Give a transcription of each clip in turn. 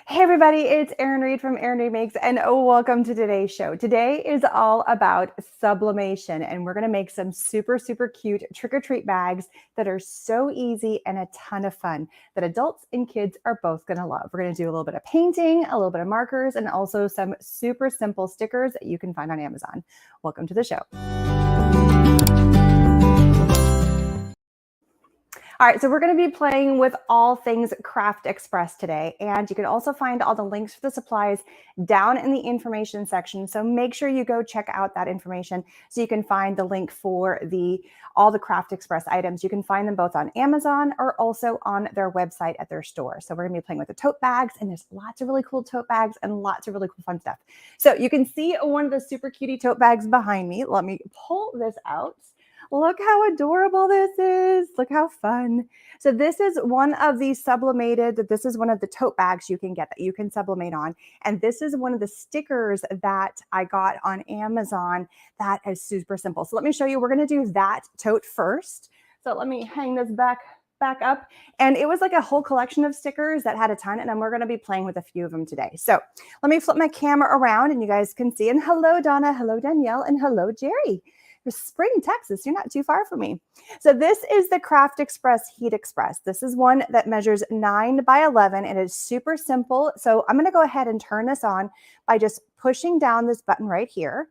Hey everybody, it's Erin Reed from Erin Reed Makes, and welcome to today's show. Today is all about sublimation, and we're gonna make some super cute trick-or-treat bags that are so easy and a ton of fun that adults and kids are both gonna love. We're gonna do a little bit of painting, a little bit of markers, and also some super simple stickers that you can find on Amazon. Welcome to the show. All right, so we're going to be playing with all things Craft Express today, and you can also find all the links for the supplies down in the information section. So make sure you go check out that information so you can find the link for all the Craft Express items. You can find them both on Amazon or also on their website at their store. So we're going to be playing with the tote bags, and there's lots of really cool tote bags and lots of really cool fun stuff. So you can see one of the super cutie tote bags behind me. Let me pull this out. Look how adorable this is. Look how fun. So this is one of the sublimated, this is one of the tote bags you can get that you can sublimate on. And this is one of the stickers that I got on Amazon that is super simple. So let me show you, we're gonna do that tote first. So let me hang this back up. And it was like a whole collection of stickers that had a ton, and then we're gonna be playing with a few of them today. So let me flip my camera around and you guys can see. And hello, Donna, hello, Danielle, and hello, Jerry. Spring, Texas, you're not too far from me. So this is the Craft Express Heat Express. This is one that measures 9 by 11 and it's super simple. So I'm going to go ahead and turn this on by just pushing down this button right here.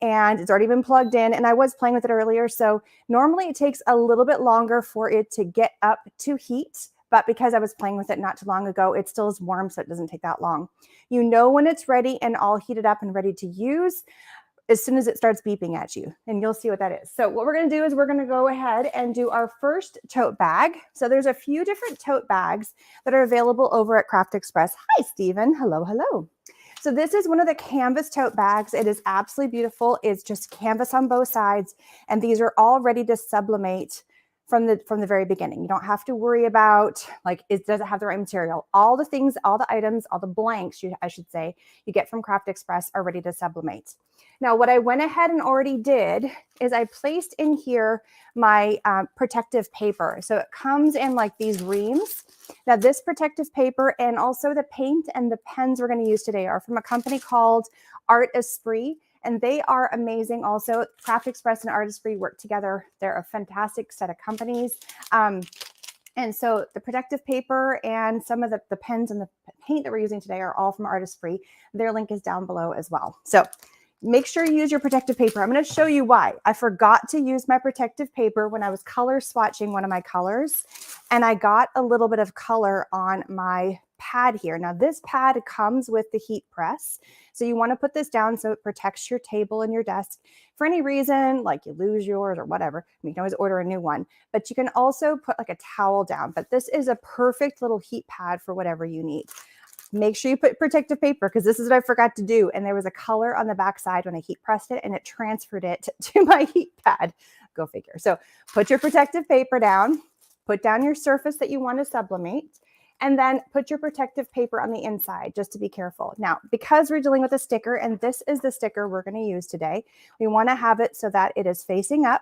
And it's already been plugged in, and I was playing with it earlier. So normally it takes a little bit longer for it to get up to heat, but because I was playing with it not too long ago, it still is warm, so it doesn't take that long. You know when it's ready and all heated up and ready to use as soon as it starts beeping at you, and you'll see what that is. So what we're gonna do is we're gonna go ahead and do our first tote bag. So there's a few different tote bags that are available over at Craft Express. Hi, Stephen, hello, hello. So this is one of the canvas tote bags. It is absolutely beautiful. It's just canvas on both sides, and these are all ready to sublimate from the very beginning. You don't have to worry about like, does it have the right material? All the things, all the items, all the blanks, I should say, you get from Craft Express are ready to sublimate. Now, what I went ahead and already did is I placed in here my protective paper. So it comes in like these reams. Now this protective paper and also the paint and the pens we're going to use today are from a company called Art Esprit. And they are amazing also. Craft Express and Art Esprit work together. They're a fantastic set of companies. And so the protective paper and some of the pens and the paint that we're using today are all from Art Esprit. Their link is down below as well. So make sure you use your protective paper. I'm going to show you why. I forgot to use my protective paper when I was color swatching one of my colors, and I got a little bit of color on my pad here. Now this pad comes with the heat press. So you want to put this down so it protects your table and your desk. For any reason, like you lose yours or whatever, I mean, you can always order a new one, but you can also put like a towel down. But this is a perfect little heat pad for whatever you need. Make sure you put protective paper because this is what I forgot to do. And there was a color on the back side when I heat pressed it and it transferred it to my heat pad. Go figure. So put your protective paper down, put down your surface that you want to sublimate, and then put your protective paper on the inside just to be careful. Now, because we're dealing with a sticker, and this is the sticker we're going to use today, we want to have it so that it is facing up.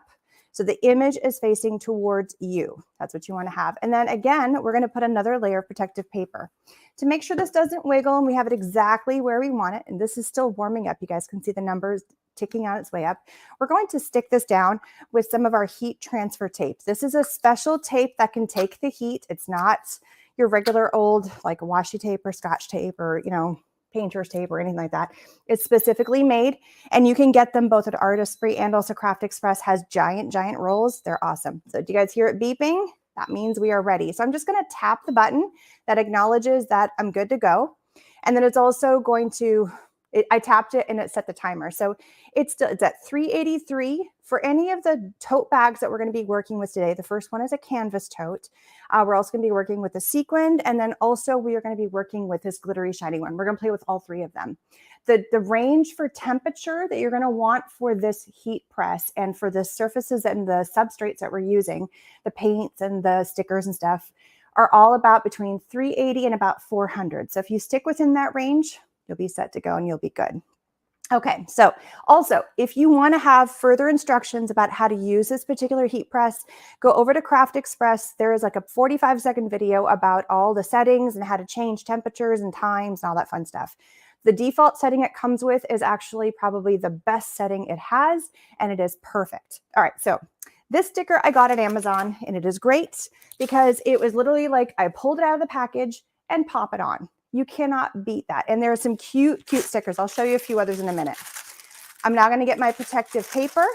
So the image is facing towards you. That's what you want to have. And then again, we're going to put another layer of protective paper. To make sure this doesn't wiggle and we have it exactly where we want it, and this is still warming up, you guys can see the numbers ticking on its way up, we're going to stick this down with some of our heat transfer tape. This is a special tape that can take the heat. It's not your regular old like washi tape or scotch tape or, you know, painter's tape or anything like that. It's specifically made, and you can get them both at Art Esprit and also Craft Express has giant rolls. They're awesome. So do you guys hear it beeping? That means we are ready. So I'm just going to tap the button that acknowledges that I'm good to go. And then it's also going to, I tapped it and it set the timer. So it's at 383 for any of the tote bags that we're going to be working with today. The first one is a canvas tote. We're also going to be working with a sequined, and then also we are going to be working with this glittery shiny one. We're going to play with all three of them. The range for temperature that you're going to want for this heat press and for the surfaces and the substrates that we're using, the paints and the stickers and stuff, are all about between 380 and about 400. So if you stick within that range, you'll be set to go and you'll be good. Okay, so also, if you want to have further instructions about how to use this particular heat press, go over to Craft Express. There is like a 45-second video about all the settings and how to change temperatures and times and all that fun stuff. The default setting it comes with is actually probably the best setting it has, and it is perfect. All right, so this sticker I got at Amazon, and it is great because it was literally like I pulled it out of the package and pop it on. You cannot beat that. And there are some cute, cute stickers. I'll show you a few others in a minute. I'm now going to get my protective paper.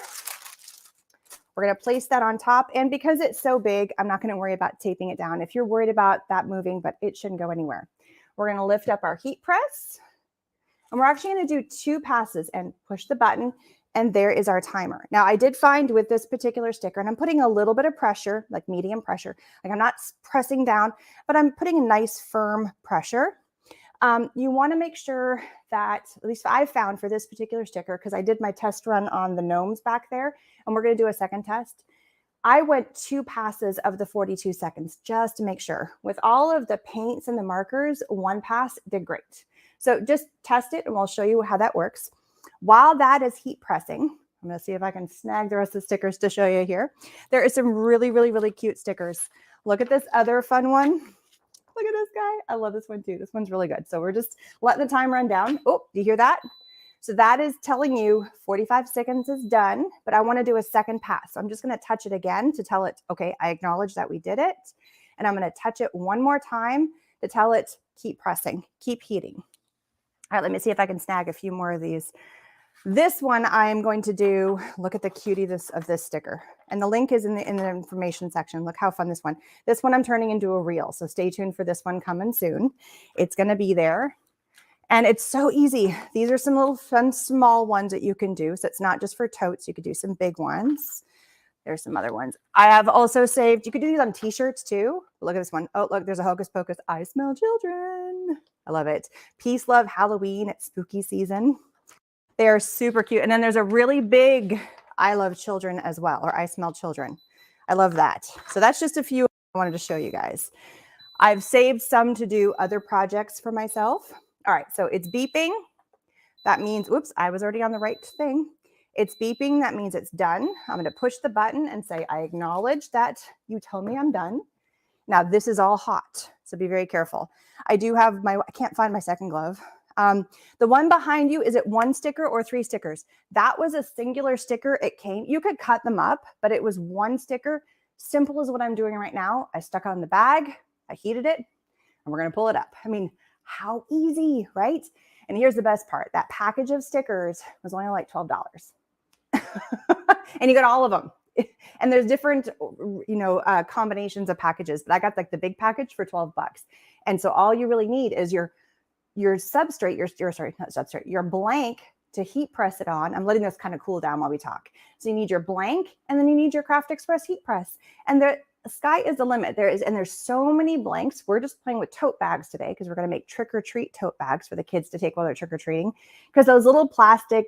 We're going to place that on top. And because it's so big, I'm not going to worry about taping it down. If you're worried about that moving, but it shouldn't go anywhere. We're going to lift up our heat press. And we're actually going to do 2 passes and push the button. And there is our timer. Now, I did find with this particular sticker, and I'm putting a little bit of pressure, like medium pressure. Like I'm not pressing down, but I'm putting a nice firm pressure. You want to make sure that, at least I found for this particular sticker, because I did my test run on the gnomes back there, and we're going to do a second test. I went 2 passes of the 42 seconds just to make sure. With all of the paints and the markers, 1 pass did great. So just test it, and we'll show you how that works. While that is heat pressing, I'm going to see if I can snag the rest of the stickers to show you here. There is some really, really, really cute stickers. Look at this other fun one. Look at this guy. I love this one too. This one's really good. So we're just letting the time run down. Oh, do you hear that? So that is telling you 45 seconds is done, but I want to do a second pass. So I'm just going to touch it again to tell it, okay, I acknowledge that we did it. And I'm going to touch it one more time to tell it, keep pressing, keep heating. All right, let me see if I can snag a few more of these. This one I am going to do, look at the cutie of this sticker. And the link is in the information section. Look how fun this one. This one I'm turning into a reel. So stay tuned for this one coming soon. It's going to be there. And it's so easy. These are some little fun small ones that you can do. So it's not just for totes. You could do some big ones. There's some other ones. I have also saved, you could do these on t-shirts too. Look at this one. Oh, look, there's a Hocus Pocus. I smell children. I love it. Peace, love, Halloween. It's spooky season. They are super cute. And then there's a really big I love children as well, or I smell children. I love that. So that's just a few I wanted to show you guys. I've saved some to do other projects for myself. All right, so it's beeping. That means, whoops, I was already on the right thing. It's beeping. That means it's done. I'm going to push the button and say, I acknowledge that you told me I'm done. Now, this is all hot, so be very careful. I do have I can't find my second glove. The one behind you, is it 1 sticker or 3 stickers? That was a singular sticker. It came, you could cut them up, but it was 1 sticker. Simple as what I'm doing right now. I stuck on the bag, I heated it, and we're going to pull it up. I mean, how easy, right? And here's the best part. That package of stickers was only like $12. And you got all of them. And there's different, combinations of packages, but I got like the big package for 12 bucks. And so all you really need is your substrate, your blank to heat press it on. I'm letting this kind of cool down while we talk. So you need your blank, and then you need your Craft Express heat press. And the sky is the limit. There's so many blanks. We're just playing with tote bags today because we're going to make trick-or-treat tote bags for the kids to take while they're trick-or-treating, because those little plastic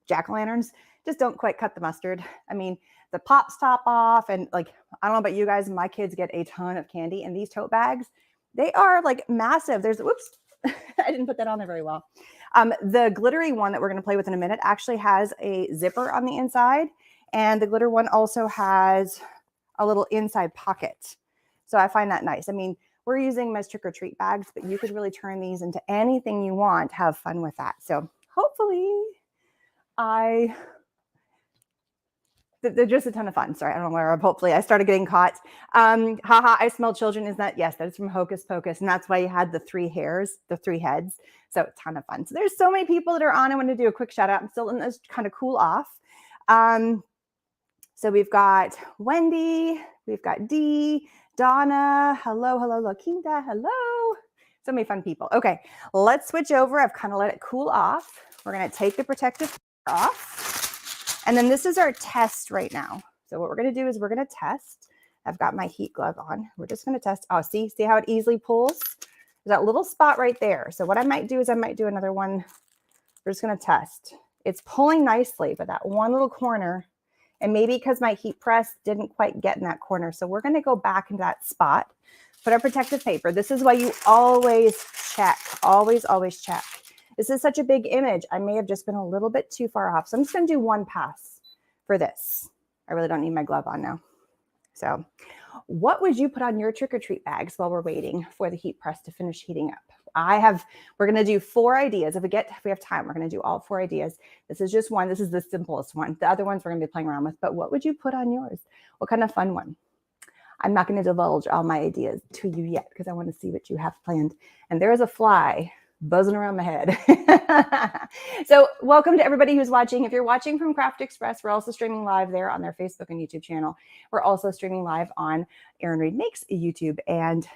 jack-o'-lanterns just don't quite cut the mustard. I mean, the pops top off, and like, I don't know about you guys, my kids get a ton of candy, and these tote bags, they are like massive. Whoops, I didn't put that on there very well. The glittery one that we're going to play with in a minute actually has a zipper on the inside, and the glitter one also has a little inside pocket. So I find that nice. I mean, we're using them as trick-or-treat bags, but you could really turn these into anything you want. Have fun with that. So hopefully they're just a ton of fun. Sorry, I don't know where. Hopefully I started getting caught. Haha, I smell children. Is that? Yes, that is from Hocus Pocus. And that's why you had the 3 hairs, the 3 heads. So a ton of fun. So there's so many people that are on. I want to do a quick shout out. I'm still in this kind of cool off. So we've got Wendy, we've got Dee, Donna, hello, Lakinda, hello. So many fun people. Okay, let's switch over. I've kind of let it cool off. We're going to take the protective off. And then this is our test right now. So what we're going to do is we're going to test. I've got my heat glove on. We're just going to test. Oh, see how it easily pulls? There's that little spot right there. So what I might do is I might do another one. We're just going to test. It's pulling nicely, but that one little corner, and maybe because my heat press didn't quite get in that corner. So we're going to go back into that spot, put our protective paper. This is why you always check, always check. This is such a big image. I may have just been a little bit too far off. So I'm just going to do one pass for this. I really don't need my glove on now. So what would you put on your trick-or-treat bags while we're waiting for the heat press to finish heating up? We're going to do 4 ideas. If we have time, we're going to do all 4 ideas. This is just one. This is the simplest one. The other ones we're going to be playing around with, but what would you put on yours? What kind of fun one? I'm not going to divulge all my ideas to you yet because I want to see what you have planned. And there is a fly buzzing around my head. So welcome to everybody who's watching. If you're watching from Craft Express, we're also streaming live there on their Facebook and YouTube channel. We're also streaming live on Erin Reed Makes YouTube and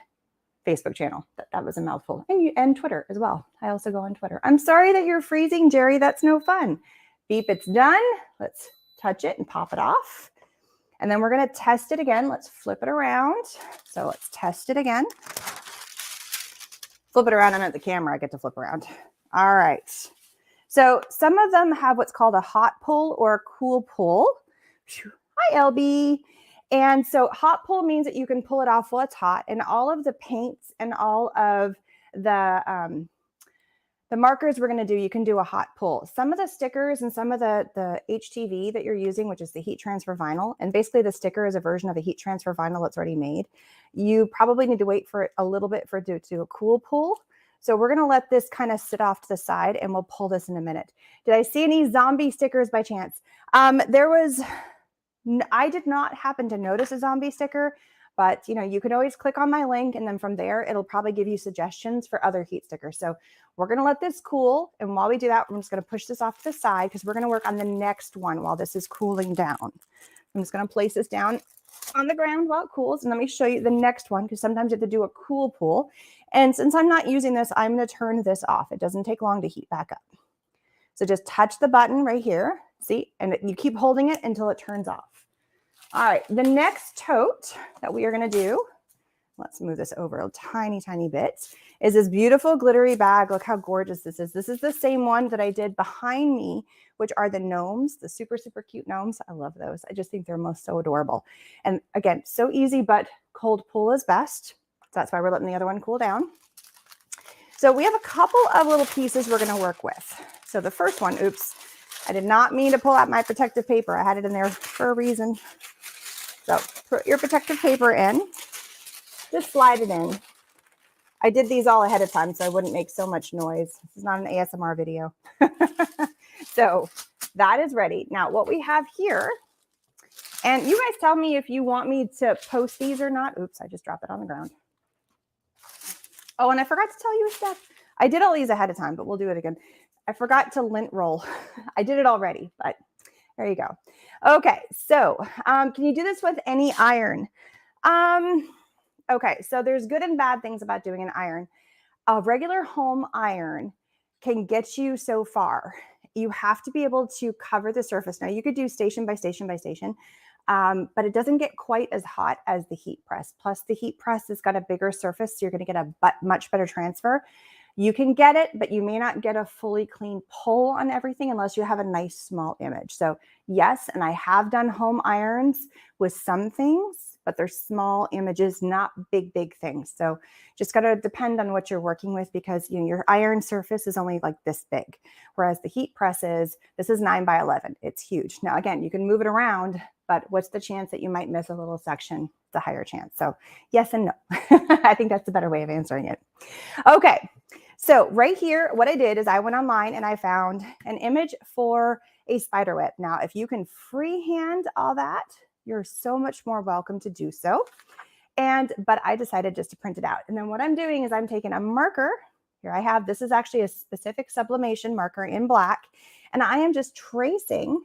Facebook channel. That was a mouthful. And Twitter as well. I also go on Twitter. I'm sorry that you're freezing, Jerry. That's no fun. Beep, it's done. Let's touch it and pop it off. And then we're going to test it again. Let's flip it around. So let's test it again. Flip it around. I'm at the camera. I get to flip around. All right. So some of them have what's called a hot pull or a cool pull. Hi, LB. And so hot pull means that you can pull it off while it's hot, and all of the paints and all of the markers we're going to do, you can do a hot pull. Some of the stickers and some of the HTV that you're using, which is the heat transfer vinyl, and basically the sticker is a version of a heat transfer vinyl that's already made. You probably need to wait for it a little bit for it to do a cool pull. So we're going to let this kind of sit off to the side, and we'll pull this in a minute. Did I see any zombie stickers by chance? I did not happen to notice a zombie sticker, but you can always click on my link, and then from there, it'll probably give you suggestions for other heat stickers. So we're going to let this cool. And while we do that, I'm just going to push this off to the side because we're going to work on the next one while this is cooling down. I'm just going to place this down on the ground while it cools. And let me show you the next one, because sometimes you have to do a cool pull. And since I'm not using this, I'm going to turn this off. It doesn't take long to heat back up. So just touch the button right here. See, and you keep holding it until it turns off. All right, the next tote that we are going to do, let's move this over a tiny, tiny bit, is this beautiful glittery bag. Look how gorgeous this is. This is the same one that I did behind me, which are the gnomes, the super, super cute gnomes. I love those. I just think they're most so adorable. And again, so easy, but cold pull is best. So that's why we're letting the other one cool down. So we have a couple of little pieces we're going to work with. So the first one, oops, I did not mean to pull out my protective paper. I had it in there for a reason. So put your protective paper in, just slide it in. I did these all ahead of time so I wouldn't make so much noise. This is not an ASMR video. So that is ready. Now what we have here, and you guys tell me if you want me to post these or not. Oops, I just dropped it on the ground. Oh, and I forgot to tell you stuff. I did all these ahead of time, but we'll do it again. I forgot to lint roll. I did it already, but there you go. Okay, so can you do this with any iron? Okay, so there's good and bad things about doing an iron. A regular home iron can get you so far. You have to be able to cover the surface. Now, you could do station by station by station, but it doesn't get quite as hot as the heat press. Plus, the heat press has got a bigger surface, so you're going to get a much better transfer. You can get it, but you may not get a fully clean pull on everything unless you have a nice small image. So yes, and I have done home irons with some things, but they're small images, not big, big things. So just got to depend on what you're working with, because your iron surface is only like this big, whereas the heat press this is 9 by 11. It's huge. Now, again, you can move it around, but what's the chance that you might miss a little section? It's a higher chance. So yes and no. I think that's the better way of answering it. Okay. So right here, what I did is I went online and I found an image for a spider web. Now, if you can freehand all that, you're so much more welcome to do so. But I decided just to print it out. And then what I'm doing is I'm taking a marker. Here I have, this is actually a specific sublimation marker in black. And I am just tracing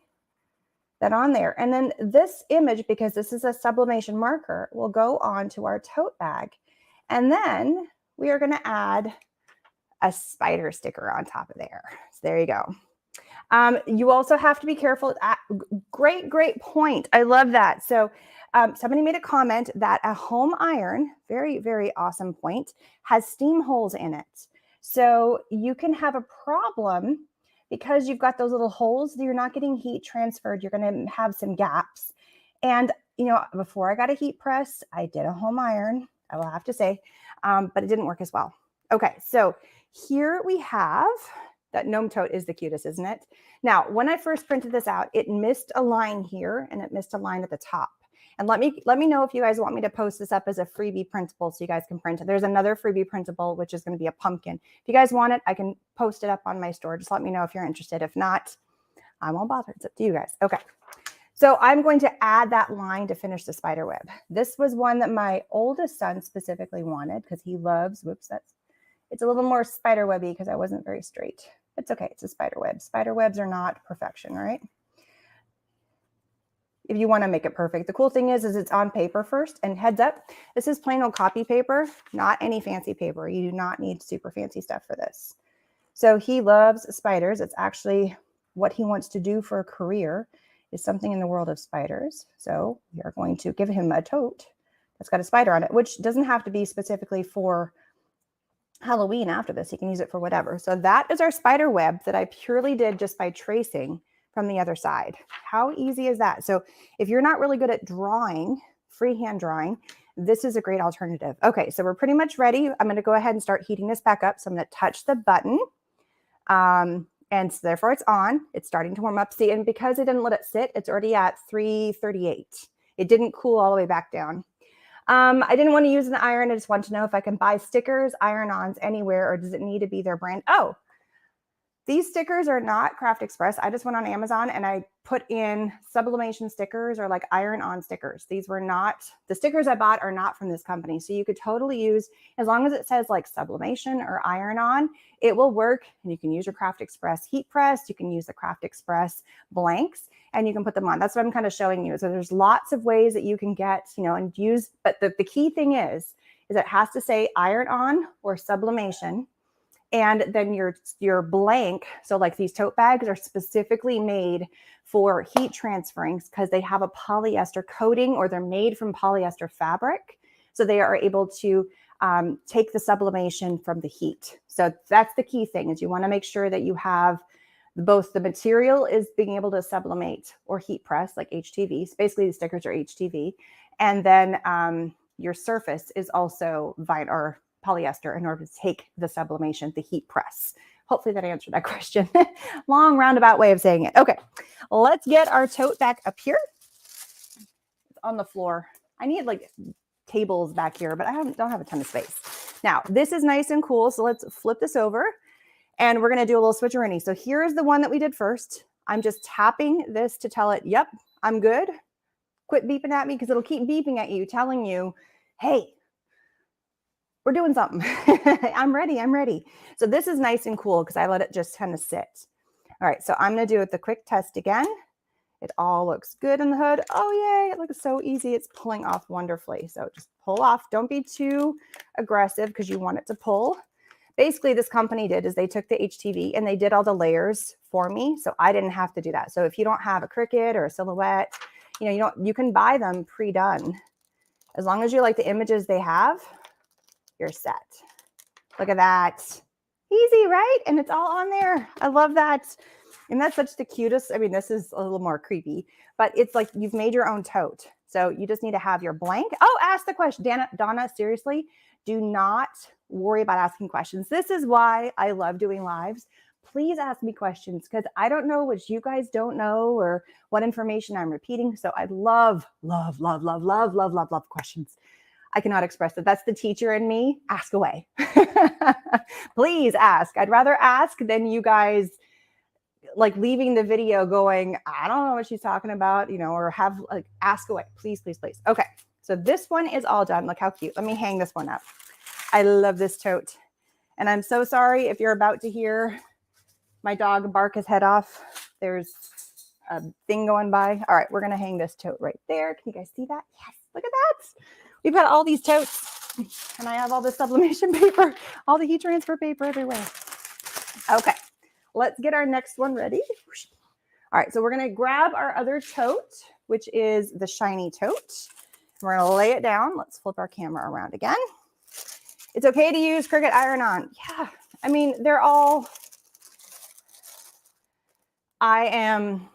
that on there. And then this image, because this is a sublimation marker, will go on to our tote bag. And then we are going to add a spider sticker on top of there. So there you go. You also have to be careful. Great point. I love that. So somebody made a comment that a home iron, very, very awesome point, has steam holes in it. So you can have a problem because you've got those little holes that you're not getting heat transferred. You're going to have some gaps. And, before I got a heat press, I did a home iron, I will have to say, but it didn't work as well. Okay, so here we have That Gnome Tote is the cutest, isn't it? Now, when I first printed this out, it missed a line here and it missed a line at the top. And let me know if you guys want me to post this up as a freebie printable so you guys can print it. There's another freebie printable, which is going to be a pumpkin. If you guys want it, I can post it up on my store. Just let me know if you're interested. If not, I won't bother. It's up to you guys. Okay. So I'm going to add that line to finish the spider web. This was one that my oldest son specifically wanted because he loves, it's a little more spider webby because I wasn't very straight. It's okay. It's a spider web. Spider webs are not perfection, right? If you want to make it perfect. The cool thing is it's on paper first. And heads up, this is plain old copy paper, not any fancy paper. You do not need super fancy stuff for this. So he loves spiders. It's actually what he wants to do for a career is something in the world of spiders. So we are going to give him a tote that's got a spider on it, which doesn't have to be specifically for Halloween after this. He can use it for whatever. So that is our spider web that I purely did just by tracing from the other side. How easy is that? So if you're not really good at drawing, freehand drawing, this is a great alternative. Okay, so we're pretty much ready. I'm going to go ahead and start heating this back up. So I'm going to touch the button. And so therefore it's on. It's starting to warm up. See, and because I didn't let it sit, it's already at 338. It didn't cool all the way back down. I didn't want to use an iron. I just want to know if I can buy stickers, iron-ons anywhere, or does it need to be their brand? Oh, these stickers are not Craft Express. I just went on Amazon and I put in sublimation stickers or like iron-on stickers. These were not, the stickers I bought are not from this company. So you could totally use, as long as it says like sublimation or iron-on, it will work. And you can use your Craft Express heat press. You can use the Craft Express blanks and you can put them on. That's what I'm kind of showing you. So there's lots of ways that you can get, and use, but the key thing is it has to say iron-on or sublimation. And then your blank, so like these tote bags are specifically made for heat transferring because they have a polyester coating or they're made from polyester fabric. So they are able to take the sublimation from the heat. So that's the key thing is you want to make sure that you have both the material is being able to sublimate or heat press like HTV. So basically the stickers are HTV. And then your surface is also vinyl or polyester in order to take the sublimation, the heat press. Hopefully that answered that question. Long roundabout way of saying it. Okay, let's get our tote back up here. It's on the floor. I need like tables back here, but I don't have a ton of space. Now, this is nice and cool. So let's flip this over and we're going to do a little switcheroonie. So here's the one that we did first. I'm just tapping this to tell it, yep, I'm good. Quit beeping at me because it'll keep beeping at you, telling you, hey, we're doing something. I'm ready. So this is nice and cool because I let it just kind of sit. All right, so I'm going to do it the quick test again. It all looks good in the hood. Oh, yay, it looks so easy. It's pulling off wonderfully. So just pull off. Don't be too aggressive because you want it to pull. Basically, this company did is they took the HTV and they did all the layers for me. So I didn't have to do that. So if you don't have a Cricut or a Silhouette, you can buy them pre-done. As long as you like the images they have, you're set. Look at that. Easy, right? And it's all on there. I love that. And that's such the cutest. I mean, this is a little more creepy, but it's like you've made your own tote. So you just need to have your blank. Oh, ask the question. Donna, seriously, do not worry about asking questions. This is why I love doing lives. Please ask me questions because I don't know what you guys don't know or what information I'm repeating. So I love questions. I cannot express it. That's the teacher in me. Ask away. Please ask. I'd rather ask than you guys like leaving the video going, I don't know what she's talking about, or have like ask away. Please. Okay. So this one is all done. Look how cute. Let me hang this one up. I love this tote. And I'm so sorry if you're about to hear my dog bark his head off. There's a thing going by. All right. We're going to hang this tote right there. Can you guys see that? Yes. Look at that. We've got all these totes and I have all the sublimation paper, all the heat transfer paper everywhere. Okay, let's get our next one ready. All right, so we're going to grab our other tote, which is the shiny tote. We're going to lay it down. Let's flip our camera around again. It's okay to use Cricut iron-on. Yeah, I mean, I am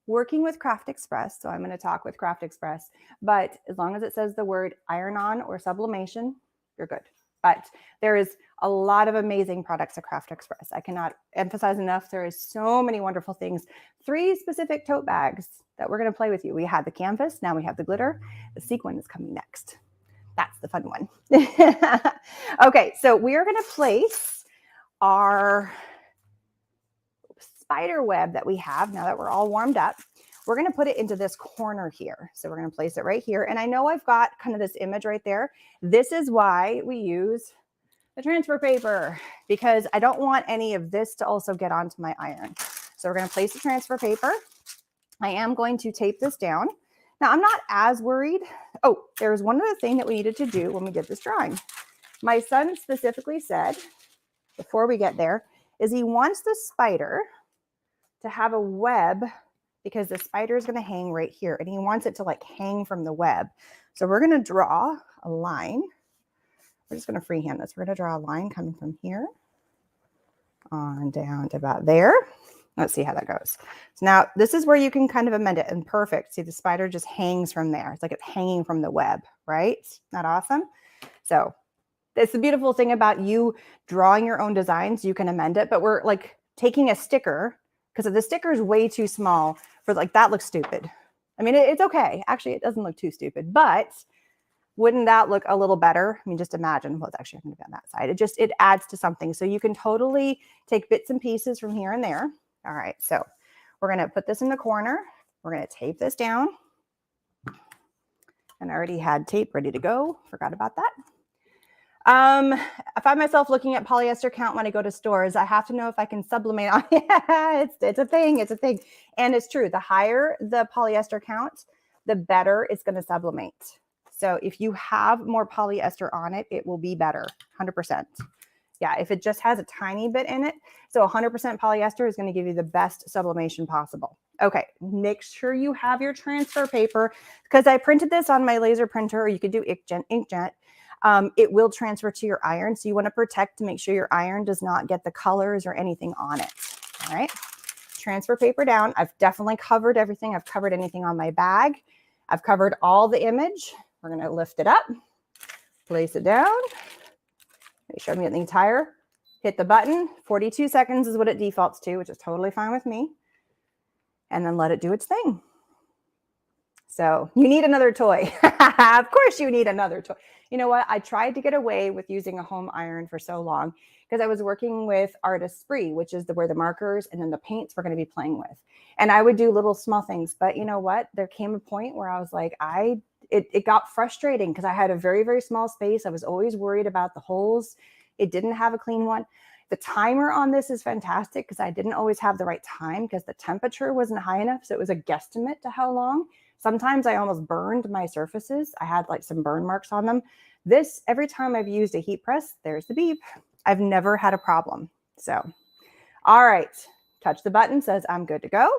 working with Craft Express, so I'm going to talk with Craft Express, but as long as it says the word iron-on or sublimation, you're good. But there is a lot of amazing products at Craft Express. I cannot emphasize enough. There is so many wonderful things. 3 specific tote bags that we're going to play with you. We had the canvas. Now we have the glitter. The sequin is coming next. That's the fun one. Okay, so we are going to place our spider web that we have now that we're all warmed up. We're going to put it into this corner here. So we're going to place it right here. And I know I've got kind of this image right there. This is why we use the transfer paper, because I don't want any of this to also get onto my iron. So we're going to place the transfer paper. I am going to tape this down. Now I'm not as worried. Oh, there's one other thing that we needed to do when we did this drawing. My son specifically said, before we get there, is he wants the spider to have a web, because the spider is going to hang right here and he wants it to like hang from the web. So we're going to draw a line. We're just going to freehand this. We're going to draw a line coming from here on down to about there. Let's see how that goes. So now this is where you can kind of amend it, and perfect. See, the spider just hangs from there. It's like it's hanging from the web, right? Isn't that awesome? So it's the beautiful thing about you drawing your own designs. You can amend it, but we're like taking a sticker, because the sticker is way too small for, like, that looks stupid. I mean, it's okay. Actually, it doesn't look too stupid, but wouldn't that look a little better? I mean, just imagine what's actually going to be on that side. It adds to something. So you can totally take bits and pieces from here and there. All right, so we're going to put this in the corner. We're going to tape this down. And I already had tape ready to go. Forgot about that. I find myself looking at polyester count when I go to stores. I have to know if I can sublimate on it. It's a thing. It's a thing. And it's true. The higher the polyester count, the better it's going to sublimate. So if you have more polyester on it, it will be better. 100%. Yeah, if it just has a tiny bit in it. So 100% polyester is going to give you the best sublimation possible. Okay, make sure you have your transfer paper, because I printed this on my laser printer, or you could do inkjet. It will transfer to your iron. So you want to protect to make sure your iron does not get the colors or anything on it. All right. Transfer paper down. I've definitely covered everything. I've covered anything on my bag. I've covered all the image. We're going to lift it up, place it down. Make sure I'm getting the entire. Hit the button. 42 seconds is what it defaults to, which is totally fine with me. And then let it do its thing. So you need another toy. Of course you need another toy. You know what? I tried to get away with using a home iron for so long because I was working with Artist Spree, which is where the markers and then the paints we're going to be playing with. And I would do little small things. But you know what? There came a point where I was like, it got frustrating because I had a very, very small space. I was always worried about the holes. It didn't have a clean one. The timer on this is fantastic because I didn't always have the right time because the temperature wasn't high enough. So it was a guesstimate to how long. Sometimes I almost burned my surfaces. I had like some burn marks on them. This, every time I've used a heat press, there's the beep. I've never had a problem. So, all right, touch the button, says I'm good to go.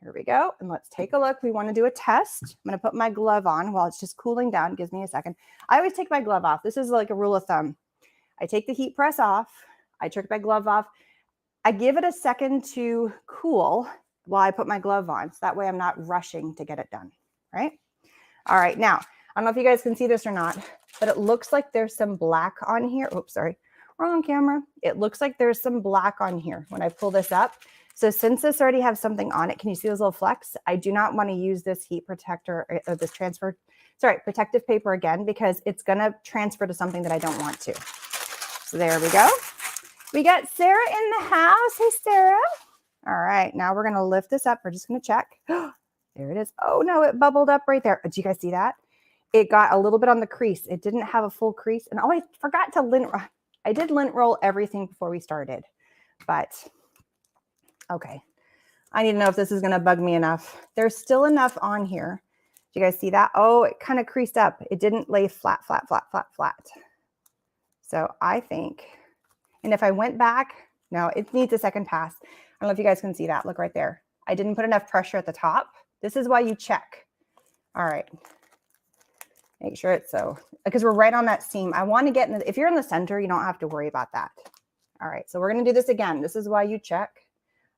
Here we go. And let's take a look. We want to do a test. I'm going to put my glove on while it's just cooling down. Gives me a second. I always take my glove off. This is like a rule of thumb. I take the heat press off. I took my glove off. I give it a second to cool while I put my glove on. So that way I'm not rushing to get it done, right? All right, now, I don't know if you guys can see this or not, but it looks like there's some black on here. Oops, sorry, wrong camera. It looks like there's some black on here when I pull this up. So since this already has something on it, can you see those little flecks? I do not want to use this heat protector or this protective paper again, because it's going to transfer to something that I don't want to. So there we go. We got Sarah in the house. Hey, Sarah. All right, now we're going to lift this up. We're just going to check. There it is. Oh, no, it bubbled up right there. Did you guys see that? It got a little bit on the crease. It didn't have a full crease. And oh, I forgot to lint roll. I did lint roll everything before we started. But, okay. I need to know if this is going to bug me enough. There's still enough on here. Do you guys see that? Oh, it kind of creased up. It didn't lay flat, flat, flat, flat, flat. So I think, and if I went back, no, it needs a second pass. I don't know if you guys can see that. Look right there. I didn't put enough pressure at the top. This is why you check. All right. Make sure it's so, because we're right on that seam. I want to get in the, if you're in the center, you don't have to worry about that. All right. So we're going to do this again. This is why you check.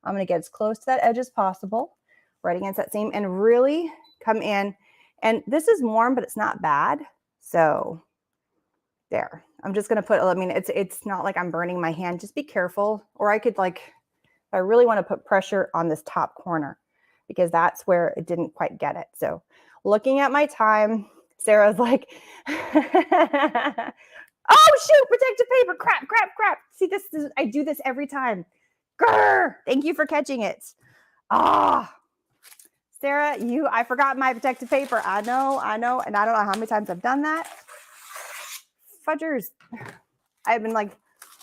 I'm going to get as close to that edge as possible, right against that seam, and really come in. And this is warm, but it's not bad. So There. I'm just going to put, I mean, it's not like I'm burning my hand. Just be careful. Or I could like, I really want to put pressure on this top corner because that's where it didn't quite get it. So looking at my time, Sarah's like, oh shoot, protective paper, crap, crap, crap. See, I do this every time. Grr, thank you for catching it. Ah, Sarah, I forgot my protective paper. I know, and I don't know how many times I've done that. Fudgers. I've been like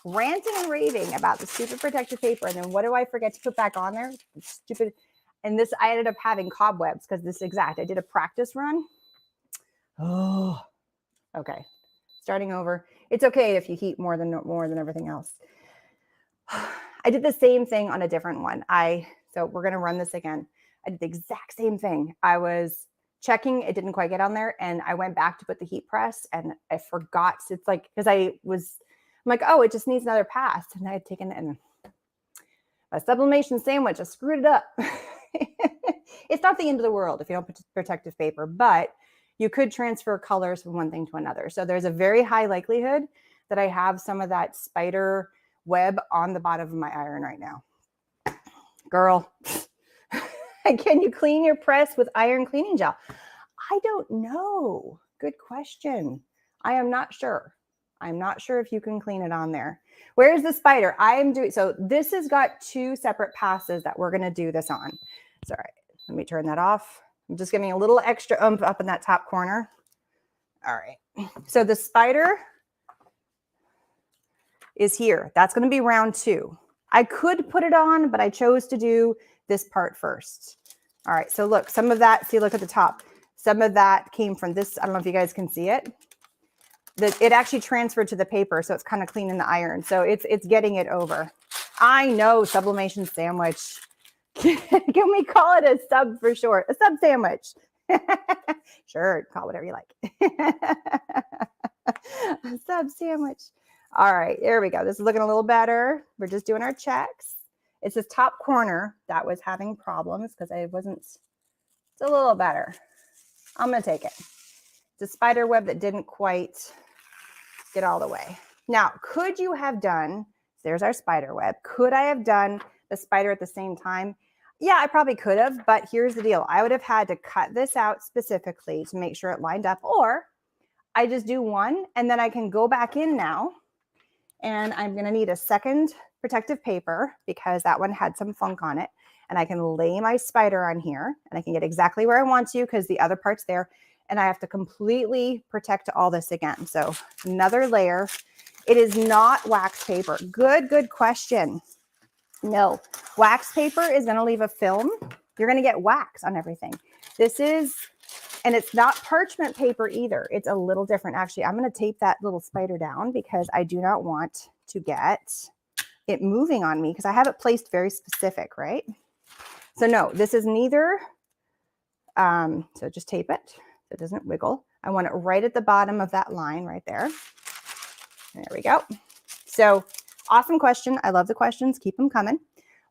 ranting and raving about the stupid protective paper, and then what do I forget to put back on there? Stupid. And this, I ended up having cobwebs because I did a practice run. Oh, okay. Starting over. It's okay if you heat more than everything else. I did the same thing on a different one. So we're going to run this again. I did the exact same thing. I was checking, it didn't quite get on there, and I went back to put the heat press, and I forgot. It's like, because I'm like, oh, it just needs another pass, and I had taken it and a sublimation sandwich. I screwed it up. It's not the end of the world if you don't put protective paper, but you could transfer colors from one thing to another. So there's a very high likelihood that I have some of that spider web on the bottom of my iron right now. Girl, can you clean your press with iron cleaning gel? I don't know. Good question. I am not sure. I'm not sure if you can clean it on there. Where's the spider? So this has got 2 separate passes that we're going to do this on. Sorry, let me turn that off. I'm just giving a little extra oomph up in that top corner. All right. So the spider is here. That's going to be round 2. I could put it on, but I chose to do this part first. All right. So look, some of that, see, look at the top. Some of that came from this. I don't know if you guys can see it. It actually transferred to the paper, so it's kind of clean in the iron. So it's getting it over. I know, sublimation sandwich. Can we call it a sub for short? A sub sandwich. Sure, call it whatever you like. A sub sandwich. All right, there we go. This is looking a little better. We're just doing our checks. It's this top corner that was having problems because it's a little better. I'm going to take it. It's a spider web that didn't quite get all the way. Now, could you have done, there's our spider web. Could I have done the spider at the same time? Yeah, I probably could have, but here's the deal. I would have had to cut this out specifically to make sure it lined up, or I just do one and then I can go back in now, and I'm going to need a second protective paper because that one had some funk on it, and I can lay my spider on here and I can get exactly where I want to because the other part's there, and I have to completely protect all this again. So another layer. It is not wax paper. Good question. No, wax paper is going to leave a film. You're going to get wax on everything. And it's not parchment paper either. It's a little different. Actually, I'm going to tape that little spider down because I do not want to get it moving on me because I have it placed very specific, right? So no, this is neither. So just tape it so it doesn't wiggle. I want it right at the bottom of that line right there. There we go. So awesome question. I love the questions. Keep them coming.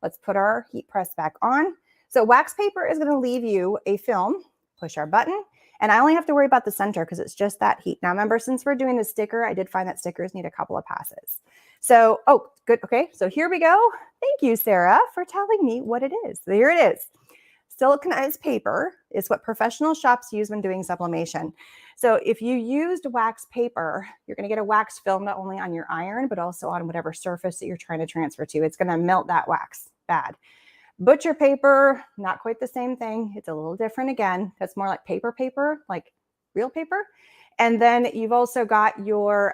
Let's put our heat press back on. So wax paper is going to leave you a film. Push our button. And I only have to worry about the center because it's just that heat. Now, remember, since we're doing the sticker, I did find that stickers need a couple of passes. So, oh, good. Okay, so here we go. Thank you, Sarah, for telling me what it is. So here it is. Siliconized paper is what professional shops use when doing sublimation. So if you used wax paper, you're going to get a wax film not only on your iron, but also on whatever surface that you're trying to transfer to. It's going to melt that wax bad. Butcher paper, not quite the same thing. It's a little different again. That's more like paper, like real paper. And then you've also got your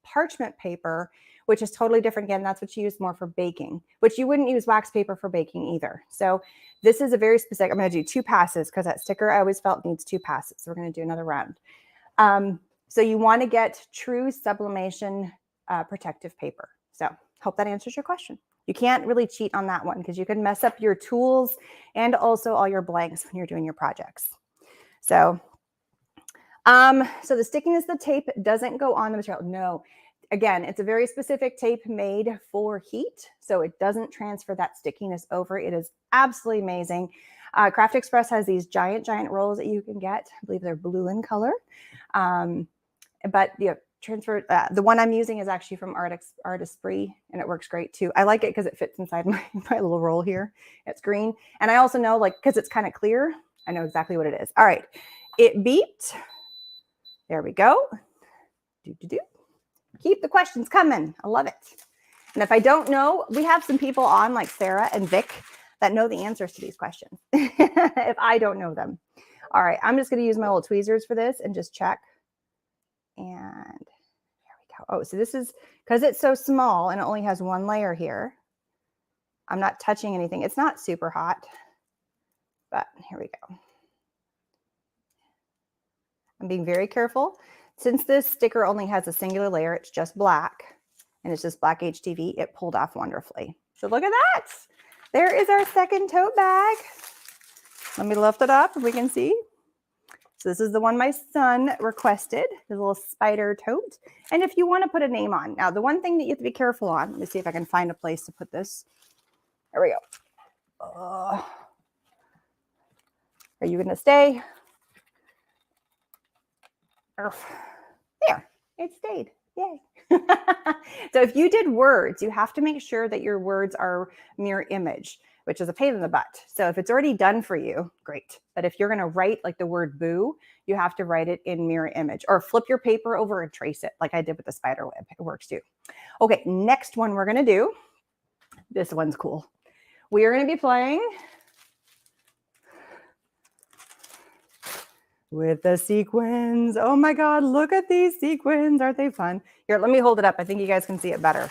parchment paper, which is totally different. Again, that's what you use more for baking, which you wouldn't use wax paper for baking either. So this is a very specific, I'm going to do 2 passes because that sticker I always felt needs 2 passes. So we're going to do another round. So you want to get true sublimation protective paper. So hope that answers your question. You can't really cheat on that one because you can mess up your tools and also all your blanks when you're doing your projects. So, so the stickiness of the tape doesn't go on the material. No. Again, it's a very specific tape made for heat, so it doesn't transfer that stickiness over. It is absolutely amazing. Craft Express has these giant rolls that you can get. I believe they're blue in color. But transfer. The one I'm using is actually from Artistry, and it works great too. I like it because it fits inside my little roll here. It's green. And I also know, like, because it's kind of clear, I know exactly what it is. All right. It beeped. There we go. Keep the questions coming. I love it. And if I don't know, we have some people on like Sarah and Vic that know the answers to these questions if I don't know them. All right, I'm just going to use my little tweezers for this and just check. And there we go. Oh, so this is because it's so small and it only has one layer here. I'm not touching anything. It's not super hot, but here we go. I'm being very careful. Since this sticker only has a singular layer, it's just black, and it's just black HTV, it pulled off wonderfully. So look at that. There is our second tote bag. Let me lift it up if we can see. So this is the one my son requested, his little spider tote. And if you want to put a name on. Now, the one thing that you have to be careful on, let me see if I can find a place to put this. There we go. Are you going to stay? There, it stayed. Yay. So if you did words, you have to make sure that your words are mirror image, which is a pain in the butt. So if it's already done for you, great. But if you're going to write like the word boo, you have to write it in mirror image, or flip your paper over and trace it like I did with the spider web. It works too. Okay, next one we're going to do. This one's cool. We are going to be playing with the sequins. Oh my God, look at these sequins. Aren't they fun? Here, let me hold it up. I think you guys can see it better.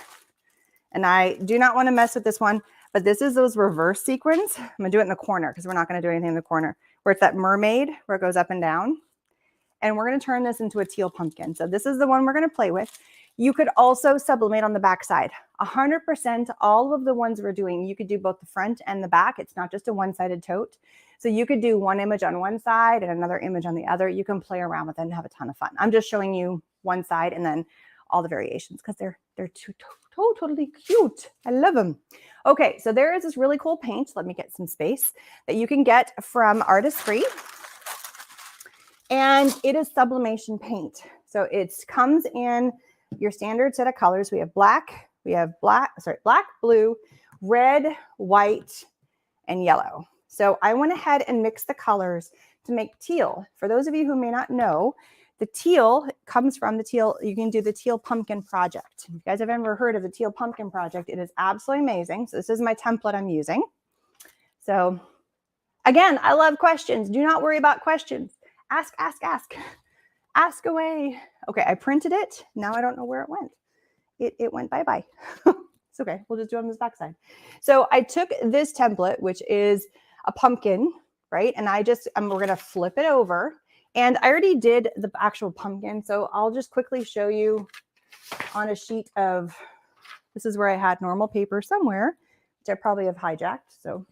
And I do not want to mess with this one, but this is those reverse sequins. I'm going to do it in the corner because we're not going to do anything in the corner, where it's that mermaid where it goes up and down. And we're going to turn this into a teal pumpkin. So this is the one we're going to play with. You could also sublimate on the back side. 100%, all of the ones we're doing, you could do both the front and the back. It's not just a one-sided tote. So you could do one image on one side and another image on the other. You can play around with it and have a ton of fun. I'm just showing you one side and then all the variations because they're totally cute. I love them. Okay, so there is this really cool paint. Let me get some space that you can get from Artistry. And it is Sublimation Paint. So it comes in your standard set of colors. We have black, blue, red, white, and yellow. So I went ahead and mixed the colors to make teal. For those of you who may not know, the teal comes from the teal. You can do the Teal Pumpkin Project. If you guys have ever heard of the Teal Pumpkin Project, it is absolutely amazing. So this is my template I'm using. So again, I love questions. Do not worry about questions. Ask, ask, ask. Ask away. Okay, I printed it. Now I don't know where it went. It went bye-bye. It's okay. We'll just do it on this backside. So I took this template, which is a pumpkin, right? And we're going to flip it over. And I already did the actual pumpkin. So I'll just quickly show you on a sheet of, this is where I had normal paper somewhere, which I probably have hijacked. So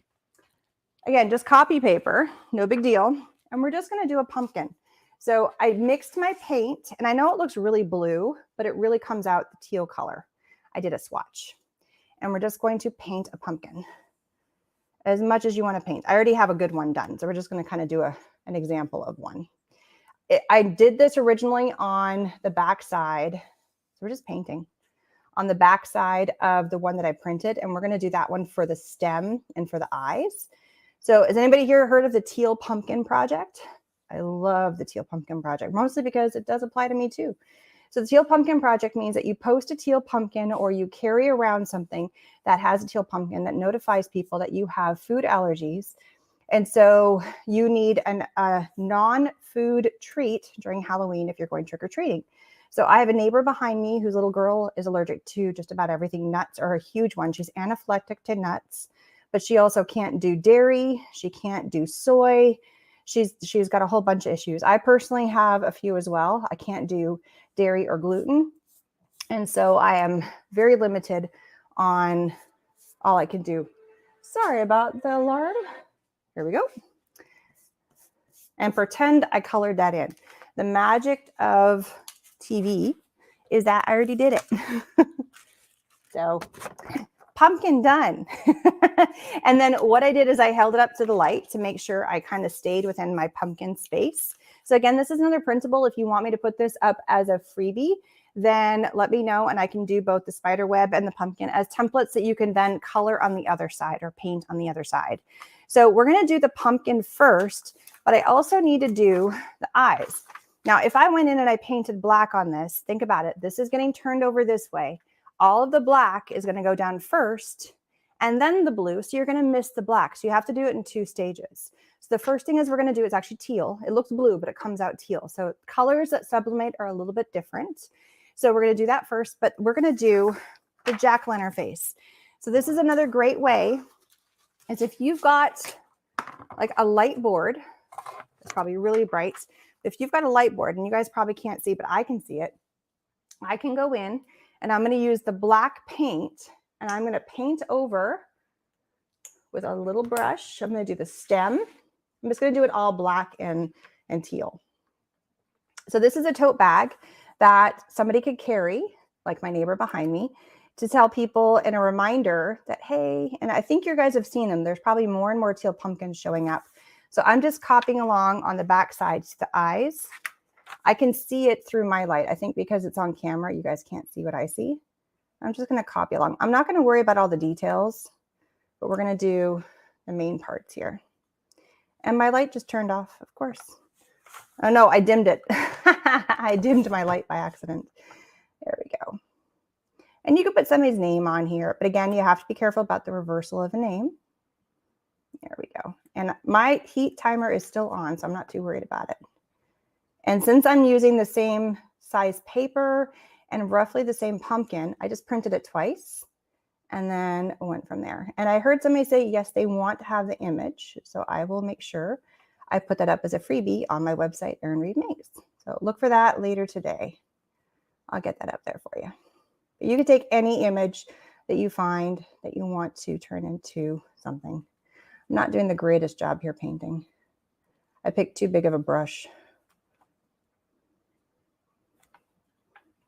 again, just copy paper, no big deal. And we're just going to do a pumpkin. So I mixed my paint, and I know it looks really blue, but it really comes out the teal color. I did a swatch. And we're just going to paint a pumpkin as much as you want to paint. I already have a good one done, so we're just going to kind of do an example of one. I did this originally on the back side, so we're just painting on the back side of the one that I printed, and we're going to do that one for the stem and for the eyes. So has anybody here heard of the Teal Pumpkin Project? I love the Teal Pumpkin Project, mostly because it does apply to me too. So the Teal Pumpkin Project means that you post a teal pumpkin or you carry around something that has a teal pumpkin that notifies people that you have food allergies. And so you need a non-food treat during Halloween if you're going trick-or-treating. So I have a neighbor behind me whose little girl is allergic to just about everything. Nuts are a huge one. She's anaphylactic to nuts, but she also can't do dairy. She can't do soy. She's got a whole bunch of issues. I personally have a few as well. I can't do dairy or gluten. And so I am very limited on all I can do. Sorry about the alarm. Here we go. And pretend I colored that in. The magic of TV is that I already did it. So pumpkin done. And then what I did is I held it up to the light to make sure I kind of stayed within my pumpkin space. So again, this is another printable. If you want me to put this up as a freebie, then let me know and I can do both the spider web and the pumpkin as templates that you can then color on the other side or paint on the other side. So we're going to do the pumpkin first, but I also need to do the eyes. Now, if I went in and I painted black on this, think about it. This is getting turned over this way. All of the black is going to go down first and then the blue. So you're going to miss the black. So you have to do it in 2 stages. So the first thing is we're going to do is actually teal. It looks blue, but it comes out teal. So colors that sublimate are a little bit different. So we're going to do that first, but we're going to do the jack-o'-lantern face. So this is another great way is if you've got like a light board, it's probably really bright. If you've got a light board, and you guys probably can't see, but I can see it, I can go in and I'm going to use the black paint and I'm going to paint over with a little brush. I'm going to do the stem. I'm just going to do it all black and teal. So this is a tote bag that somebody could carry, like my neighbor behind me, to tell people in a reminder that, hey, and I think you guys have seen them. There's probably more and more teal pumpkins showing up. So I'm just copying along on the back side to the eyes. I can see it through my light. I think because it's on camera, you guys can't see what I see. I'm just going to copy along. I'm not going to worry about all the details, but we're going to do the main parts here. And my light just turned off, of course. Oh no, I dimmed it. I dimmed my light by accident. There we go. And you can put somebody's name on here, but again, you have to be careful about the reversal of a name. There we go. And my heat timer is still on, so I'm not too worried about it. And since I'm using the same size paper and roughly the same pumpkin, I just printed it twice and then went from there. And I heard somebody say, yes, they want to have the image. So I will make sure I put that up as a freebie on my website, Erin Reed Makes. So look for that later today. I'll get that up there for you. But you can take any image that you find that you want to turn into something. I'm not doing the greatest job here painting. I picked too big of a brush.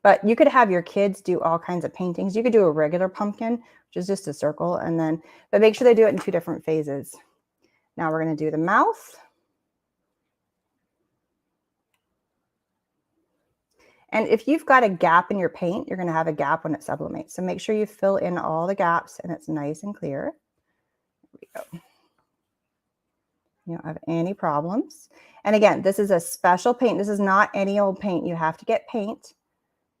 But you could have your kids do all kinds of paintings. You could do a regular pumpkin, which is just a circle, and then, but make sure they do it in 2 different phases. Now we're going to do the mouth. And if you've got a gap in your paint, you're going to have a gap when it sublimates. So make sure you fill in all the gaps and it's nice and clear. There we go. You don't have any problems. And again, this is a special paint. This is not any old paint. You have to get paint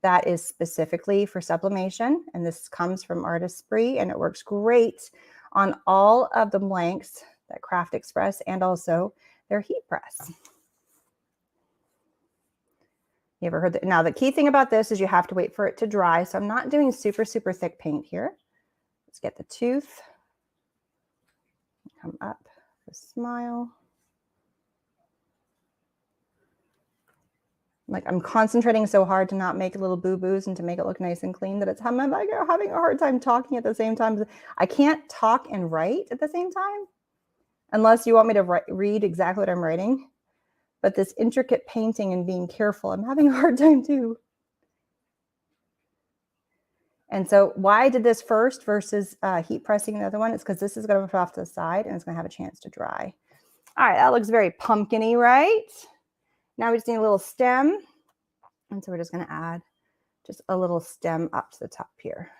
that is specifically for sublimation. And this comes from Artist Spree, and it works great on all of the blanks that Craft Express and also their heat press. You ever heard that? Now, the key thing about this is you have to wait for it to dry. So I'm not doing super, super thick paint here. Let's get the tooth. Come up, the smile. Like I'm concentrating so hard to not make little boo-boos and to make it look nice and clean that it's I'm like having a hard time talking at the same time. I can't talk and write at the same time unless you want me to read exactly what I'm writing. But this intricate painting and being careful, I'm having a hard time too. And so why I did this first versus heat pressing the other one is because this is going to move off to the side and it's going to have a chance to dry. All right, that looks very pumpkin-y, right? Now we just need a little stem. And so we're just going to add just a little stem up to the top here.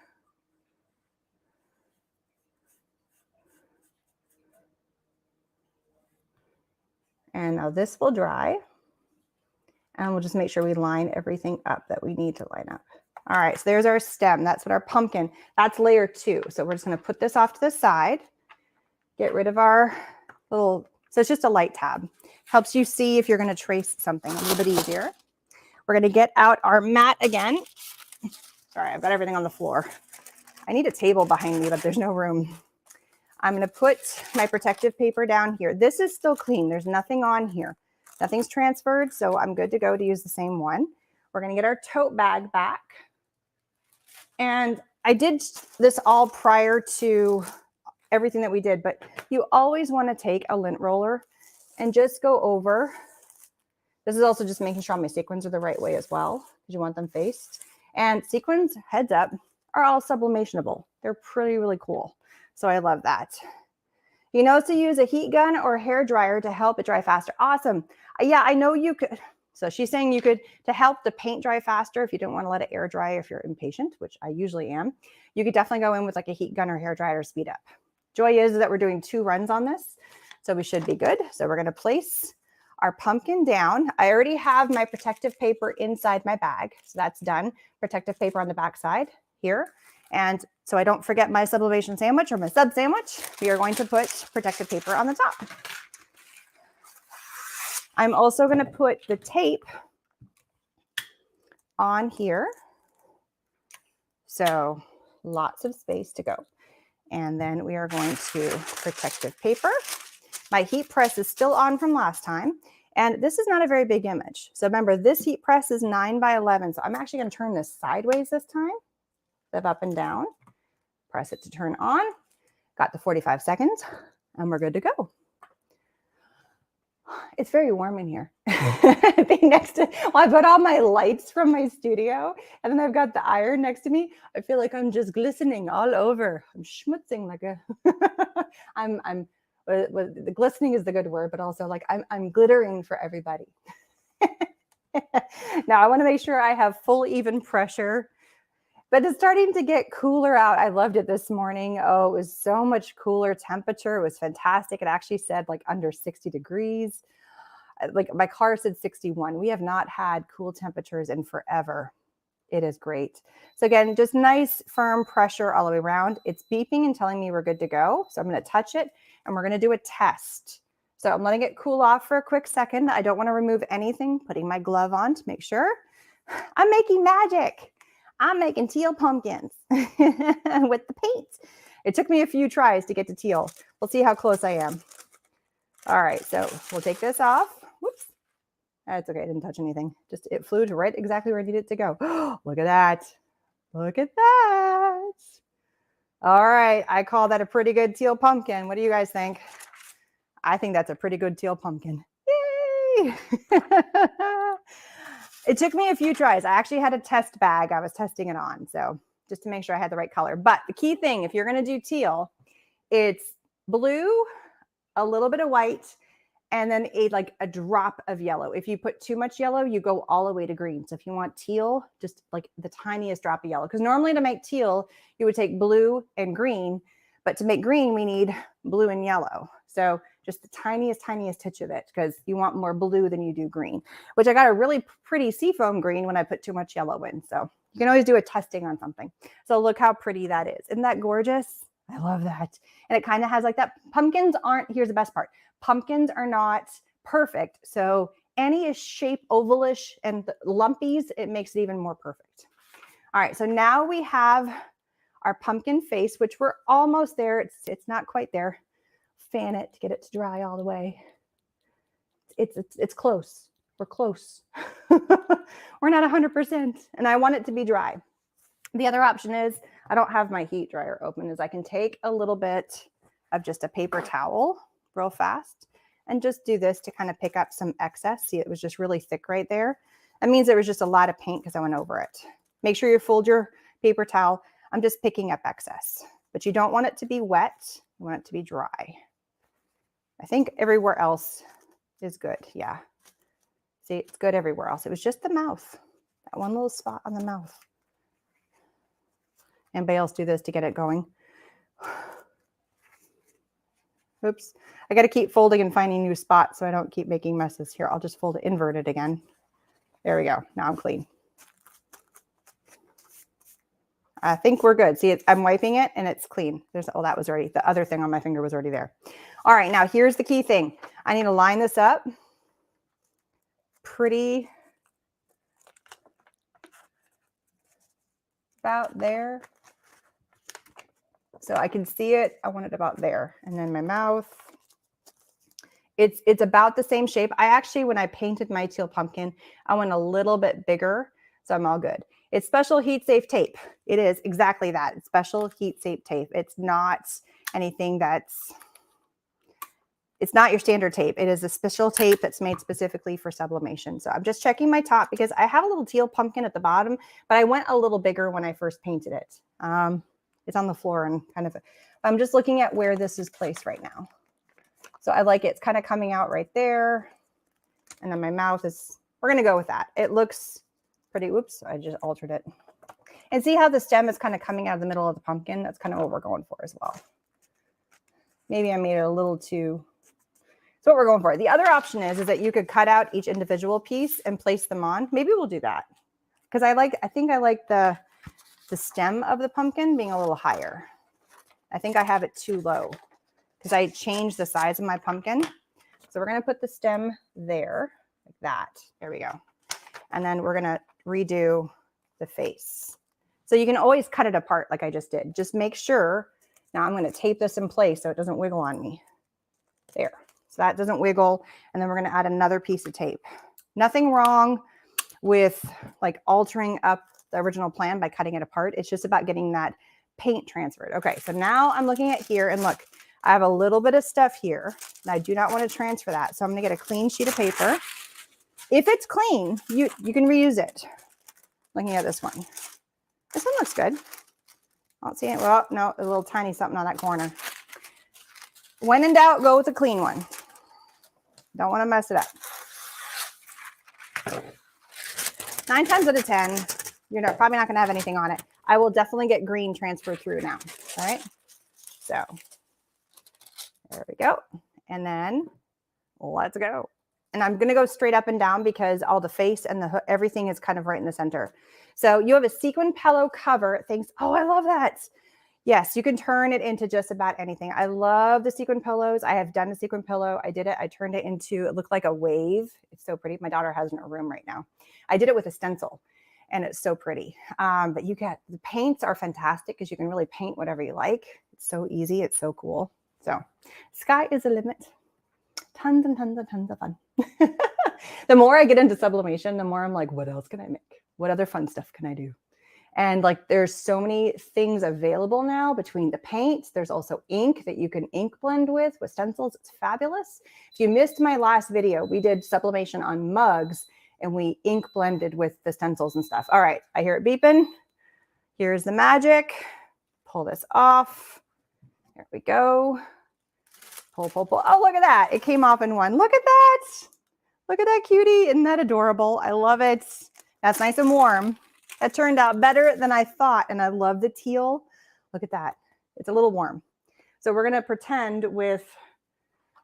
And now this will dry. And we'll just make sure we line everything up that we need to line up. All right, so there's our stem. That's what our pumpkin, that's layer 2. So we're just going to put this off to the side. Get rid of our little, so it's just a light tab. Helps you see if you're going to trace something a little bit easier. We're going to get out our mat again. Sorry, I've got everything on the floor. I need a table behind me, but there's no room. I'm going to put my protective paper down here. This is still clean. There's nothing on here. Nothing's transferred, so I'm good to go to use the same one. We're going to get our tote bag back. And I did this all prior to everything that we did, but you always want to take a lint roller and just go over. This is also just making sure all my sequins are the right way as well, because you want them faced. And sequins, heads up, are all sublimationable. They're really cool. So I love that. You know, to use a heat gun or a hair dryer to help it dry faster. Awesome. Yeah, I know you could. So she's saying you could, to help the paint dry faster, if you don't want to let it air dry, if you're impatient, which I usually am, you could definitely go in with like a heat gun or hair dryer to speed up. Joy is that we're doing 2 runs on this, so we should be good. So we're going to place our pumpkin down. I already have my protective paper inside my bag, so that's done. Protective paper on the back side here. And so I don't forget my sublimation sandwich or my sub sandwich, we are going to put protective paper on the top. I'm also going to put the tape on here. So lots of space to go. And then we are going to protective paper. My heat press is still on from last time. And this is not a very big image. So remember, this heat press is 9 by 11. So I'm actually going to turn this sideways this time. Step up and down. Press it to turn on. Got the 45 seconds. And we're good to go. It's very warm in here. Being next to, well, I put all my lights from my studio, and then I've got the iron next to me. I feel like I'm just glistening all over. I'm schmutzing like a. The glistening is the good word, but also like I'm glittering for everybody. Now I want to make sure I have full even pressure. But it's starting to get cooler out. I loved it this morning. Oh, it was so much cooler temperature. It was fantastic. It actually said like under 60 degrees. Like my car said 61. We have not had cool temperatures in forever. It is great. So again, just nice firm pressure all the way around. It's beeping and telling me we're good to go. So I'm going to touch it and we're going to do a test. So I'm letting it cool off for a quick second. I don't want to remove anything, putting my glove on to make sure. I'm making magic. I'm making teal pumpkins with the paint. It took me a few tries to get to teal. We'll see how close I am. All right, so we'll take this off. Whoops. That's okay, I didn't touch anything. Just it flew to right exactly where I needed it to go. Look at that. Look at that. All right, I call that a pretty good teal pumpkin. What do you guys think? I think that's a pretty good teal pumpkin. Yay! It took me a few tries. I actually had a test bag I was testing it on, so just to make sure I had the right color. But the key thing, if you're going to do teal, it's blue, a little bit of white, and then like a drop of yellow. If you put too much yellow, you go all the way to green. So if you want teal, just like the tiniest drop of yellow. Because normally to make teal, you would take blue and green, but to make green, we need blue and yellow. So just the tiniest touch of it, because you want more blue than you do green, which I got a really pretty seafoam green when I put too much yellow in. So you can always do a testing on something. So look how pretty that is. Isn't that gorgeous? I love that. And it kind of has like that. Pumpkins aren't, here's the best part. Pumpkins are not perfect. So any is shape ovalish and lumpies, it makes it even more perfect. All right, so now we have our pumpkin face, which we're almost there. It's not quite there. Fan it to get it to dry all the way. It's close. We're close. We're not 100%, and I want it to be dry. The other option is, I don't have my heat dryer open, is I can take a little bit of just a paper towel real fast and just do this to kind of pick up some excess. See, it was just really thick right there. That means there was just a lot of paint because I went over it. Make sure you fold your paper towel. I'm just picking up excess, but you don't want it to be wet. You want it to be dry. I think everywhere else is good. Yeah. See, it's good everywhere else. It was just the mouth, that one little spot on the mouth. Anybody else do this to get it going? Oops. I got to keep folding and finding new spots so I don't keep making messes here. I'll just fold it inverted again. There we go. Now I'm clean. I think we're good. See, I'm wiping it and it's clean. Oh, that was already, the other thing on my finger was already there. All right, now here's the key thing. I need to line this up pretty about there. So I can see it. I want it about there. And then my mouth. It's about the same shape. I actually, when I painted my teal pumpkin, I went a little bit bigger. So I'm all good. It's special heat safe tape. It is exactly that. It's special heat safe tape. It's not anything it's not your standard tape. It is a special tape that's made specifically for sublimation. So I'm just checking my top because I have a little teal pumpkin at the bottom, but I went a little bigger when I first painted it. It's on the floor and kind of, I'm just looking at where this is placed right now. So I like it. It's kind of coming out right there. And then my mouth is We're going to go with that. It looks pretty. Whoops, I just altered it. And see how the stem is kind of coming out of the middle of the pumpkin? That's kind of what we're going for as well. Maybe I made it a little too. That's what we're going for. The other option is that you could cut out each individual piece and place them on. Maybe we'll do that. Because I think I like the stem of the pumpkin being a little higher. I think I have it too low because I changed the size of my pumpkin. So we're going to put the stem there, like that. There we go. And then we're going to redo the face. So you can always cut it apart like I just did. Just make sure. Now I'm going to tape this in place so it doesn't wiggle on me. There. So that doesn't wiggle. And then we're going to add another piece of tape. Nothing wrong with like altering up the original plan by cutting it apart. It's just about getting that paint transferred. Okay, so now I'm looking at here and look, I have a little bit of stuff here and I do not want to transfer that. So I'm going to get a clean sheet of paper. If it's clean, you can reuse it. Looking at this one. This one looks good. I don't see it. Well, no, a little tiny something on that corner. When in doubt, go with a clean one. Don't want to mess it up. 9 times out of 10, you're probably not going to have anything on it. I will definitely get green transferred through now. All right. So there we go. And then let's go. And I'm going to go straight up and down because all the face and the everything is kind of right in the center. So you have a sequin pillow cover. Thanks. Oh, I love that. Yes, you can turn it into just about anything. I love the sequin pillows. I have done a sequin pillow. I did it. I turned it into, it looked like a wave. It's so pretty. My daughter has it in her room right now. I did it with a stencil and it's so pretty. But you get, the paints are fantastic because you can really paint whatever you like. It's so easy. It's so cool. So sky is the limit. Tons and tons and tons of fun. The more I get into sublimation, the more I'm like, what else can I make? What other fun stuff can I do? And like, there's so many things available now between the paints. There's also ink that you can ink blend with stencils. It's fabulous. If you missed my last video, we did sublimation on mugs and we ink blended with the stencils and stuff. All right, I hear it beeping. Here's the magic. Pull this off. There we go. Pull, pull, pull. Oh, look at that. It came off in one. Look at that. Look at that cutie. Isn't that adorable? I love it. That's nice and warm. That turned out better than I thought. And I love the teal. Look at that. It's a little warm. So we're going to pretend with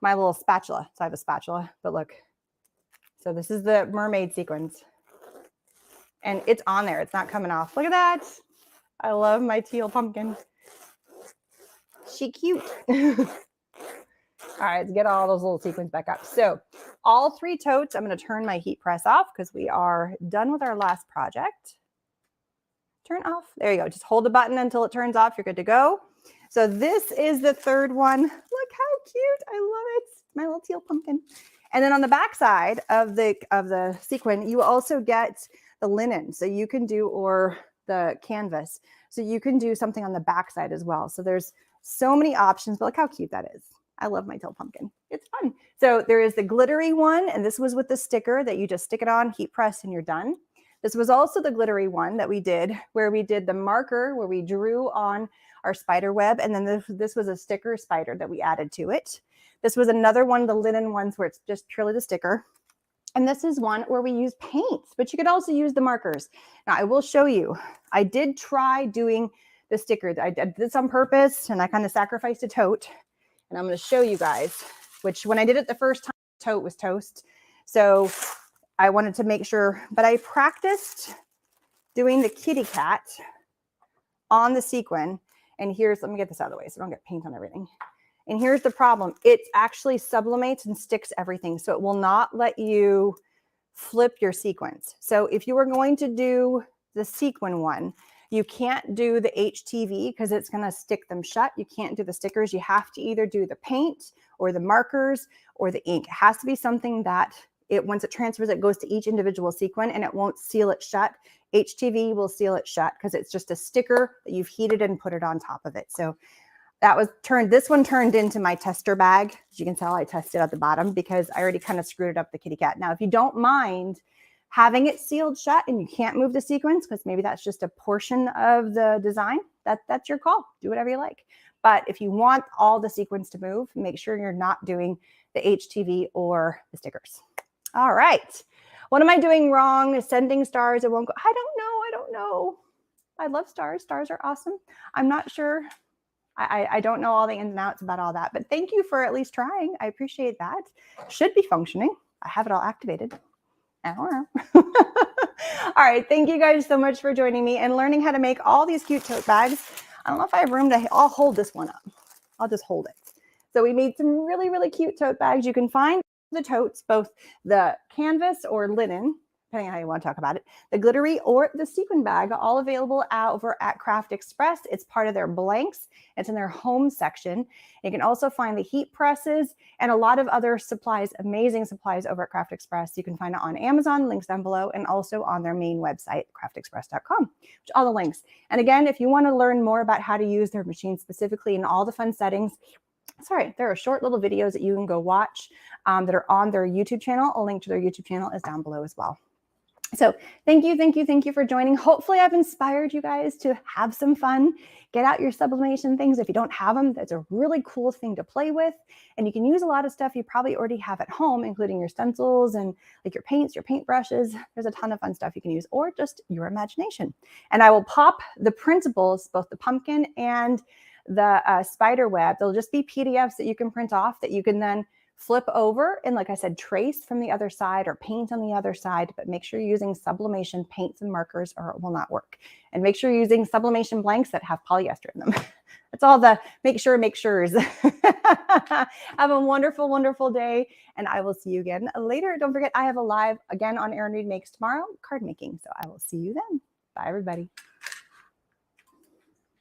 my little spatula. So I have a spatula, but look. So this is the mermaid sequins. And it's on there. It's not coming off. Look at that. I love my teal pumpkin. She cute. All right, let's get all those little sequins back up. So all 3 totes, I'm going to turn my heat press off because we are done with our last project. Turn off. There you go. Just hold the button until it turns off. You're good to go. So this is the 3rd one. Look how cute. I love it. My little teal pumpkin. And then on the back side of the sequin, you also get the linen. So you can do, or the canvas. So you can do something on the back side as well. So there's so many options, but look how cute that is. I love my teal pumpkin. It's fun. So there is the glittery one, and this was with the sticker that you just stick it on, heat press, and you're done. This was also the glittery one that we did, where we did the marker, where we drew on our spider web, and then this was a sticker spider that we added to it. This was another one of the linen ones where it's just purely the sticker. And this is one where we use paints, but you could also use the markers. Now, I will show you. I did try doing the sticker. I did this on purpose, and I kind of sacrificed a tote. And I'm going to show you guys, which when I did it the first time, tote was toast. So I wanted to make sure, but I practiced doing the kitty cat on the sequin. And here's, let me get this out of the way so I don't get paint on everything. And here's the problem. It actually sublimates and sticks everything. So it will not let you flip your sequins. So if you were going to do the sequin one, you can't do the HTV because it's going to stick them shut. You can't do the stickers. You have to either do the paint or the markers or the ink. It has to be something that once it transfers, it goes to each individual sequin and it won't seal it shut. HTV will seal it shut because it's just a sticker that you've heated and put it on top of it. So that was this one turned into my tester bag. As you can tell, I tested at the bottom because I already kind of screwed it up the kitty cat. Now, if you don't mind having it sealed shut and you can't move the sequins because maybe that's just a portion of the design, that's your call. Do whatever you like. But if you want all the sequins to move, make sure you're not doing the HTV or the stickers. All right. What am I doing wrong? Sending stars, it won't go. I don't know. I don't know. I love stars. Stars are awesome. I'm not sure. I don't know all the ins and outs about all that, but thank you for at least trying. I appreciate that. Should be functioning. I have it all activated. I don't know. All right. Thank you guys so much for joining me and learning how to make all these cute tote bags. I don't know if I have room to, I'll hold this one up. I'll just hold it. So we made some really, really cute tote bags. You can find the totes, both the canvas or linen, depending on how you want to talk about it, the glittery or the sequin bag, all available over at Craft Express. It's part of their blanks. It's in their home section. You can also find the heat presses and a lot of other supplies, amazing supplies over at Craft Express. You can find it on Amazon, links down below, and also on their main website, craftexpress.com, which all the links. And again, if you want to learn more about how to use their machine specifically and all the fun settings, sorry, there are short little videos that you can go watch that are on their YouTube channel. A link to their YouTube channel is down below as well. So thank you for joining. Hopefully I've inspired you guys to have some fun. Get out your sublimation things. If you don't have them, that's a really cool thing to play with. And you can use a lot of stuff you probably already have at home, including your stencils and like your paints, your paint brushes. There's a ton of fun stuff you can use, or just your imagination. And I will pop the printables, both the pumpkin and the spider web. They'll just be PDFs that you can print off that you can then flip over and, like I said, trace from the other side or paint on the other side, but make sure you're using sublimation paints and markers or it will not work. And make sure you're using sublimation blanks that have polyester in them. That's all the make sures. Have a wonderful, wonderful day, and I will see you again later. Don't forget, I have a live again on Erin Reed Makes tomorrow, card making. So I will see you then. Bye, everybody.